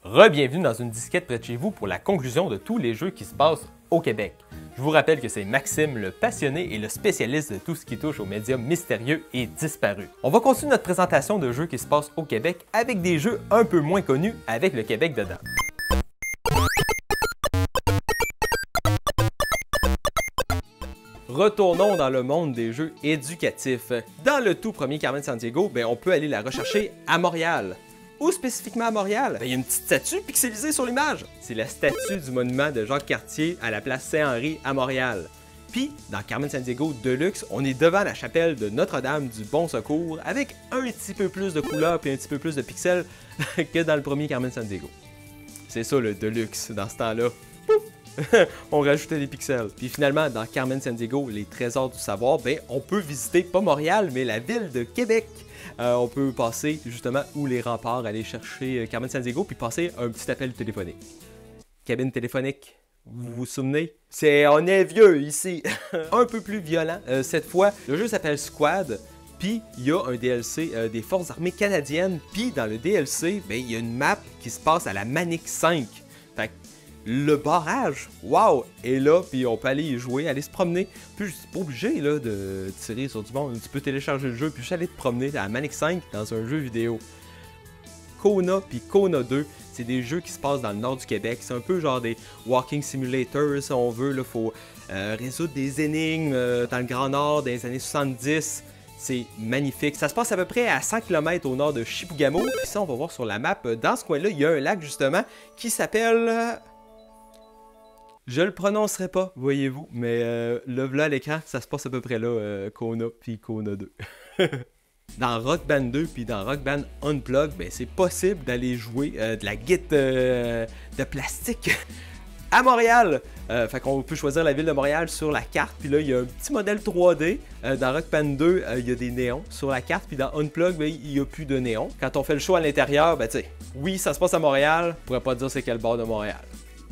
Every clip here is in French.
Re-bienvenue dans une disquette près de chez vous pour la conclusion de tous les jeux qui se passent au Québec. Je vous rappelle que c'est Maxime, le passionné et le spécialiste de tout ce qui touche aux médias mystérieux et disparus. On va continuer notre présentation de jeux qui se passent au Québec avec des jeux un peu moins connus avec le Québec dedans. Retournons dans le monde des jeux éducatifs. Dans le tout premier Carmen Sandiego, on peut aller la rechercher à Montréal. Où spécifiquement à Montréal? Il y a une petite statue pixelisée sur l'image. C'est la statue du monument de Jacques Cartier à la place Saint-Henri à Montréal. Puis, dans Carmen Sandiego Deluxe, on est devant la chapelle de Notre-Dame du Bon Secours avec un petit peu plus de couleurs et un petit peu plus de pixels que dans le premier Carmen Sandiego. C'est ça le Deluxe dans ce temps-là. On rajoutait des pixels. Puis finalement, dans Carmen Sandiego, les trésors du savoir, on peut visiter pas Montréal, mais la ville de Québec. On peut passer justement où les remparts, aller chercher Carmen Sandiego, puis passer un petit appel téléphonique. Cabine téléphonique, vous vous souvenez? On est vieux ici! Un peu plus violent. Cette fois, le jeu s'appelle Squad, puis il y a un DLC des Forces armées canadiennes, puis dans le DLC, il y a une map qui se passe à la Manic 5. Fait que le barrage, wow, est là, puis on peut aller y jouer, aller se promener. Puis c'est pas obligé là, de tirer sur du monde, tu peux télécharger le jeu, puis juste aller te promener à la Manic 5 dans un jeu vidéo. Kona puis Kona 2, c'est des jeux qui se passent dans le nord du Québec. C'est un peu genre des walking simulators, si on veut. Il faut résoudre des énigmes dans le Grand Nord des années 70. C'est magnifique. Ça se passe à peu près à 100 km au nord de Chibougamau. Puis ça, on va voir sur la map. Dans ce coin-là, il y a un lac justement qui s'appelle... Je le prononcerai pas, voyez-vous, mais le voilà à l'écran, ça se passe à peu près là, Kona puis Kona 2. Dans Rock Band 2 puis dans Rock Band Unplugged, c'est possible d'aller jouer de la guitare de plastique à Montréal. Fait qu'on peut choisir la ville de Montréal sur la carte, puis là il y a un petit modèle 3D. Dans Rock Band 2, il y a des néons sur la carte, puis dans Unplugged, il n'y a plus de néons. Quand on fait le show à l'intérieur, oui, ça se passe à Montréal, on pourrait pas dire c'est quel bord de Montréal.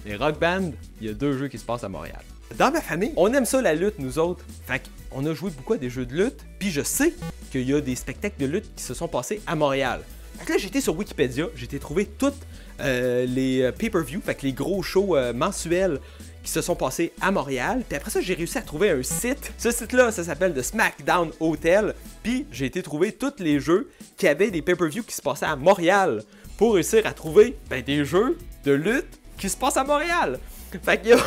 Et Rock Band, il y a 2 jeux qui se passent à Montréal. Dans ma famille, on aime ça la lutte, nous autres. Fait qu'on a joué beaucoup à des jeux de lutte, puis je sais qu'il y a des spectacles de lutte qui se sont passés à Montréal. Fait que là, j'étais sur Wikipédia, j'ai trouvé toutes les pay-per-view, fait que les gros shows mensuels qui se sont passés à Montréal. Puis après ça, j'ai réussi à trouver un site. Ce site-là, ça s'appelle The SmackDown Hotel. Puis j'ai trouver tous les jeux qui avaient des pay-per-view qui se passaient à Montréal pour réussir à trouver des jeux de lutte qui se passe à Montréal. Fait qu'il y a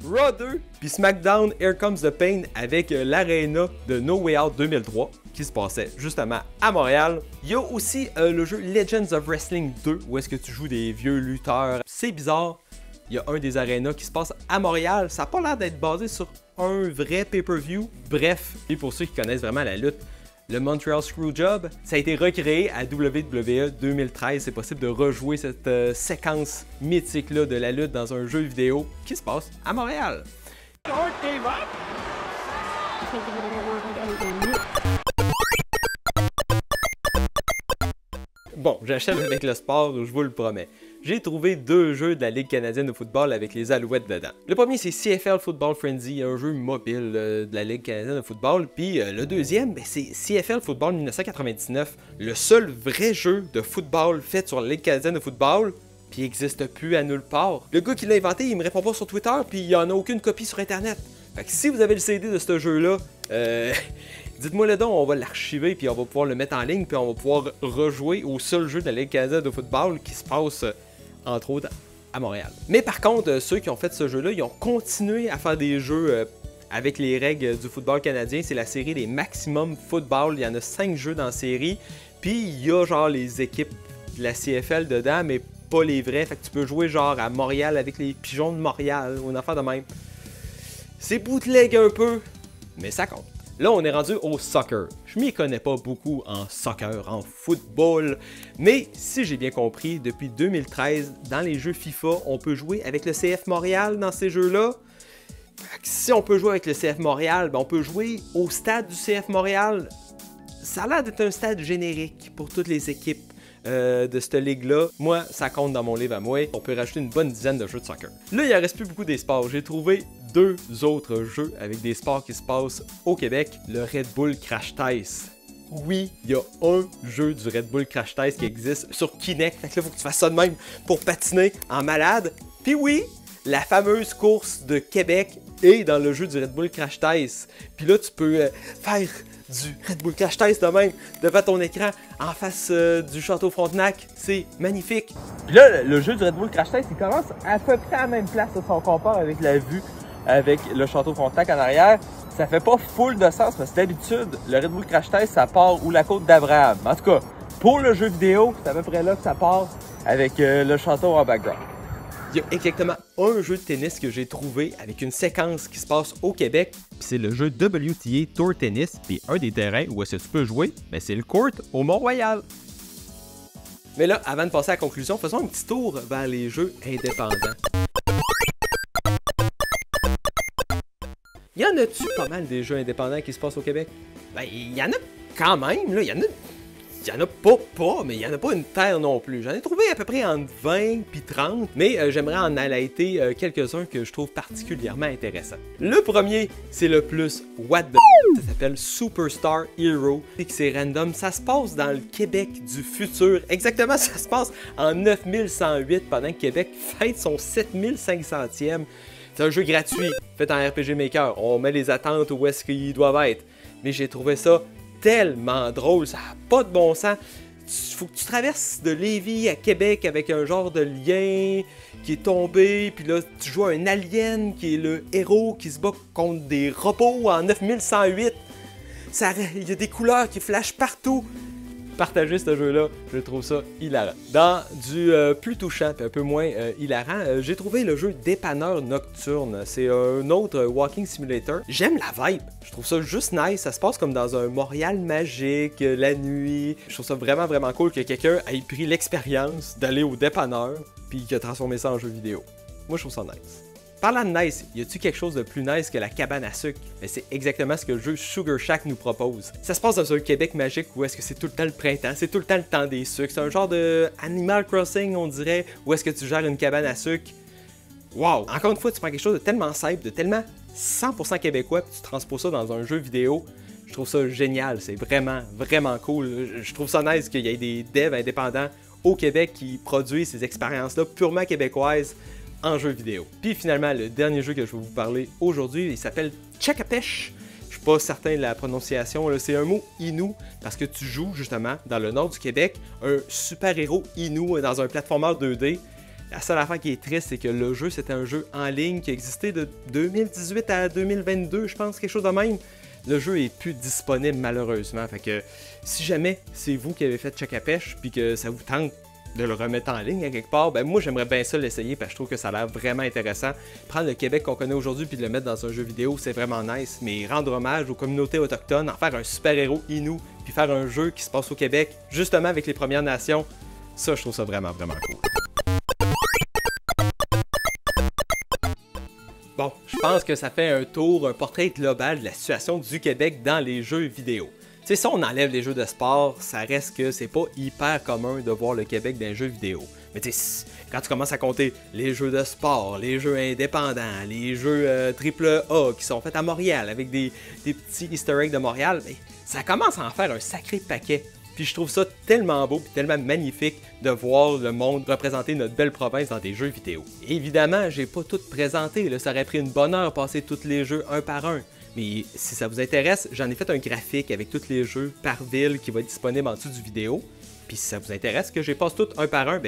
Raw 2 puis SmackDown Here Comes the Pain avec l'Arena de No Way Out 2003 qui se passait justement à Montréal. Il y a aussi le jeu Legends of Wrestling 2 où est-ce que tu joues des vieux lutteurs. C'est bizarre, il y a un des arénas qui se passe à Montréal. Ça n'a pas l'air d'être basé sur un vrai pay-per-view. Bref, et pour ceux qui connaissent vraiment la lutte, le Montreal Screwjob, ça a été recréé à WWE 2013. C'est possible de rejouer cette séquence mythique-là de la lutte dans un jeu vidéo qui se passe à Montréal. Bon, j'achève avec le sport, je vous le promets. J'ai trouvé 2 jeux de la Ligue canadienne de football avec les Alouettes dedans. Le premier, c'est CFL Football Frenzy, un jeu mobile de la Ligue canadienne de football. Puis le deuxième, c'est CFL Football 1999, le seul vrai jeu de football fait sur la Ligue canadienne de football, puis il n'existe plus à nulle part. Le gars qui l'a inventé, il me répond pas sur Twitter, puis il n'y en a aucune copie sur Internet. Fait que si vous avez le CD de ce jeu-là, dites-moi le don, on va l'archiver, puis on va pouvoir le mettre en ligne, puis on va pouvoir rejouer au seul jeu de la Ligue canadienne de football qui se passe, entre autres, à Montréal. Mais par contre, ceux qui ont fait ce jeu-là, ils ont continué à faire des jeux avec les règles du football canadien. C'est la série des Maximum Football. Il y en a 5 jeux dans la série. Puis il y a genre les équipes de la CFL dedans, mais pas les vrais. Fait que tu peux jouer genre à Montréal avec les Pigeons de Montréal ou une affaire de même. C'est bootleg un peu, mais ça compte. Là, on est rendu au soccer. Je m'y connais pas beaucoup en soccer, en football, mais si j'ai bien compris, depuis 2013, dans les jeux FIFA, on peut jouer avec le CF Montréal dans ces jeux-là. Si on peut jouer avec le CF Montréal, on peut jouer au stade du CF Montréal. Ça a l'air d'être un stade générique pour toutes les équipes de cette ligue-là. Moi, ça compte dans mon livre à moi. On peut rajouter une bonne dizaine de jeux de soccer. Là, il en reste plus beaucoup des sports. J'ai trouvé 2 autres jeux avec des sports qui se passent au Québec. Le Red Bull Crash Test. Oui, il y a un jeu du Red Bull Crash Test qui existe sur Kinect. Fait que là, faut que tu fasses ça de même pour patiner en malade. Puis oui, la fameuse course de Québec est dans le jeu du Red Bull Crash Test. Puis là, tu peux faire du Red Bull Crash Test de même devant ton écran en face du château Frontenac. C'est magnifique. Puis là, le jeu du Red Bull Crash Test, il commence à peu près à la même place si on compare avec la vue avec le château Frontenac en arrière. Ça fait pas full de sens parce que d'habitude, le Red Bull Crash Test, ça part où la côte d'Abraham. En tout cas, pour le jeu vidéo, c'est à peu près là que ça part avec le château en background. Il y a exactement un jeu de tennis que j'ai trouvé avec une séquence qui se passe au Québec. C'est le jeu WTA Tour Tennis. Puis un des terrains où est-ce que tu peux jouer, c'est le court au Mont-Royal. Mais là, avant de passer à la conclusion, faisons un petit tour vers les jeux indépendants. Y en a-tu pas mal des jeux indépendants qui se passent au Québec? Il y en a quand même, là. Il y en a pas, mais il y en a pas une terre non plus. J'en ai trouvé à peu près entre 20 puis 30, mais j'aimerais en highlighter quelques-uns que je trouve particulièrement intéressants. Le premier, c'est le plus what the ça s'appelle Superstar Hero, et que c'est random. Ça se passe dans le Québec du futur. Exactement, ça se passe en 9108 pendant que Québec fête son 7500e. C'est un jeu gratuit, fait en RPG Maker. On met les attentes où est-ce qu'ils doivent être. Mais j'ai trouvé ça tellement drôle, ça n'a pas de bon sens. Faut que tu traverses de Lévis à Québec avec un genre de lien qui est tombé, puis là tu joues à un alien qui est le héros qui se bat contre des robots en 9108. Il y a des couleurs qui flashent partout. Partager ce jeu-là, je trouve ça hilarant. Dans du plus touchant et un peu moins hilarant, j'ai trouvé le jeu Dépanneur Nocturne. C'est un autre walking simulator. J'aime la vibe. Je trouve ça juste nice. Ça se passe comme dans un Montréal magique, la nuit. Je trouve ça vraiment, vraiment cool que quelqu'un ait pris l'expérience d'aller au dépanneur puis qu'il a transformé ça en jeu vidéo. Moi, je trouve ça nice. Parlant de nice, y a-tu quelque chose de plus nice que la cabane à sucre? Mais c'est exactement ce que le jeu Sugar Shack nous propose. Ça se passe dans un Québec magique où est-ce que c'est tout le temps le printemps, c'est tout le temps le temps des sucres. C'est un genre de Animal Crossing, on dirait, où est-ce que tu gères une cabane à sucre. Wow! Encore une fois, tu prends quelque chose de tellement simple, de tellement 100% québécois, puis tu transposes ça dans un jeu vidéo. Je trouve ça génial, c'est vraiment, vraiment cool. Je trouve ça nice qu'il y ait des devs indépendants au Québec qui produisent ces expériences-là purement québécoises en jeu vidéo. Puis finalement, le dernier jeu que je vais vous parler aujourd'hui, il s'appelle Tchakapesh. Je suis pas certain de la prononciation, c'est un mot Innu, parce que tu joues justement dans le nord du Québec, un super-héros Innu dans un platformer 2D. La seule affaire qui est triste, c'est que le jeu, c'était un jeu en ligne qui existait de 2018 à 2022, je pense, quelque chose de même. Le jeu est plus disponible malheureusement, fait que si jamais c'est vous qui avez fait Tchakapesh, puis que ça vous tente de le remettre en ligne à quelque part, moi j'aimerais bien ça l'essayer parce que je trouve que ça a l'air vraiment intéressant. Prendre le Québec qu'on connaît aujourd'hui puis de le mettre dans un jeu vidéo, c'est vraiment nice, mais rendre hommage aux communautés autochtones, en faire un super-héros Innu, puis faire un jeu qui se passe au Québec, justement avec les Premières Nations, ça je trouve ça vraiment, vraiment cool. Bon, je pense que ça fait un tour, un portrait global de la situation du Québec dans les jeux vidéo. Tu sais, si on enlève les jeux de sport, ça reste que c'est pas hyper commun de voir le Québec dans les jeux vidéo. Mais tu sais, quand tu commences à compter les jeux de sport, les jeux indépendants, les jeux AAA qui sont faits à Montréal avec des petits easter eggs de Montréal, ça commence à en faire un sacré paquet. Puis je trouve ça tellement beau et tellement magnifique de voir le monde représenter notre belle province dans des jeux vidéo. Évidemment, j'ai pas tout présenté, là, ça aurait pris une bonne heure passer tous les jeux un par un. Mais si ça vous intéresse, j'en ai fait un graphique avec tous les jeux par ville qui va être disponible en dessous du vidéo. Puis si ça vous intéresse que je les passe tous un par un,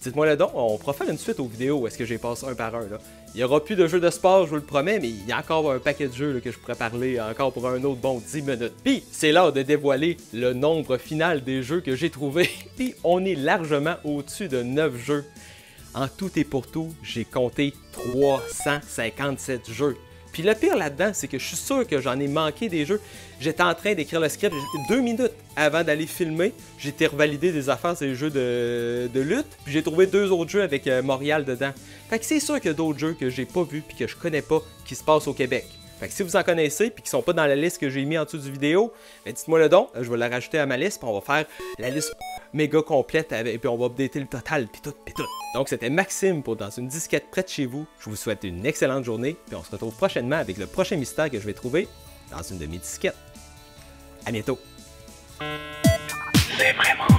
dites-moi le donc, on pourra faire une suite aux vidéos où est-ce que je les passe un par un. Là. Il n'y aura plus de jeux de sport, je vous le promets, mais il y a encore un paquet de jeux là, que je pourrais parler encore pour un autre bon 10 minutes. Puis c'est l'heure de dévoiler le nombre final des jeux que j'ai trouvés. Puis on est largement au-dessus de 9 jeux. En tout et pour tout, j'ai compté 357 jeux. Puis le pire là-dedans, c'est que je suis sûr que j'en ai manqué des jeux. J'étais en train d'écrire le script 2 minutes avant d'aller filmer. J'étais revalidé des affaires sur les jeux de lutte. Puis j'ai trouvé 2 autres jeux avec Montréal dedans. Fait que c'est sûr qu'il y a d'autres jeux que j'ai pas vus puis que je connais pas qui se passent au Québec. Fait que si vous en connaissez puis qui sont pas dans la liste que j'ai mis en dessous du vidéo, dites-moi le don, je vais la rajouter à ma liste puis on va faire la liste méga complète et puis on va updater le total puis tout. Donc c'était Maxime pour Dans une disquette près de chez vous. Je vous souhaite une excellente journée puis on se retrouve prochainement avec le prochain mystère que je vais trouver dans une de mes disquettes. À bientôt! C'est vraiment